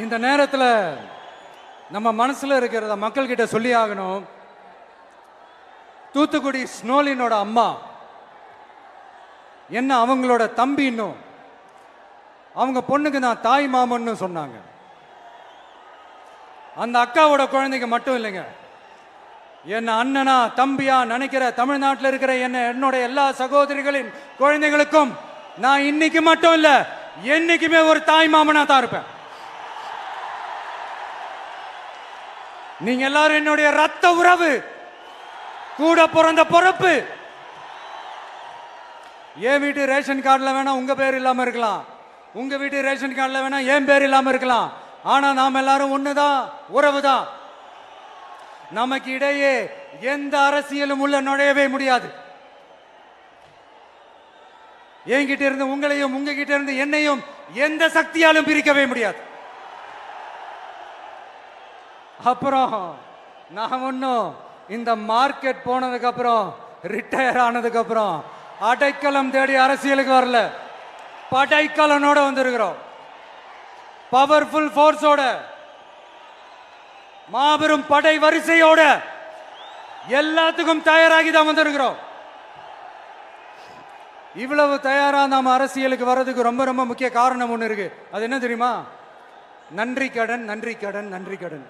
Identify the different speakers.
Speaker 1: இந்த நேரத்தில் நம்ம மனசுல இருக்கிறத மக்கள் கிட்ட சொல்லி ஆகணும். தூத்துக்குடி ஸ்னோலினோட அம்மா என்ன அவங்களோட தம்பி, இன்னும் அவங்க பொண்ணுக்கு நான் தாய் மாமன்னு சொன்னாங்க. அந்த அக்காவோட குழந்தைக்கு மட்டும் இல்லைங்க, என்ன அண்ணனா தம்பியா நினைக்கிற தமிழ்நாட்டில் இருக்கிற என்னோட எல்லா சகோதரிகளின் குழந்தைகளுக்கும் நான் இன்னைக்கு மட்டும் இல்ல, என்னைக்குமே ஒரு தாய் மாமனா தான் இருப்பேன். நீங்க எல்லாரும் என்னுடைய ரத்த உறவு, கூட பிறந்த பொறுப்பு. என் வீட்டு ரேஷன் கார்டில் வேணா உங்க பேர் இல்லாம இருக்கலாம், உங்க வீட்டு ரேஷன் கார்டில் வேணா என் பேர் இல்லாம இருக்கலாம். ஆனா நாம் எல்லாரும் ஒண்ணுதான், உறவுதான். நமக்கு இடையே எந்த அரசியலும் உள்ள நுழையவே முடியாது. என்கிட்ட இருந்து உங்களையும் உங்ககிட்ட இருந்து என்னையும் எந்த சக்தியாலும் பிரிக்கவே முடியாது. அப்புறம் நான் ஒன்னும் இந்த மார்க்கெட் போனதுக்கு அப்புறம், ரிட்டையர் ஆனதுக்கு அப்புறம் அடைக்கலம் தேடி அரசியலுக்கு வரல, படைக்கலனோட வந்திருக்கிறோம். பவர்ஃபுல் போர்ஸோட, மாபெரும் படை வரிசையோட, எல்லாத்துக்கும் தயாராகி தான் வந்திருக்கிறோம். இவ்வளவு தயாரா நாம அரசியலுக்கு வர்றதுக்கு ரொம்ப ரொம்ப முக்கிய காரணம் ஒண்ணு இருக்கு. அது என்ன தெரியுமா? நன்றி கடன், நன்றி கடன், நன்றி கடன்.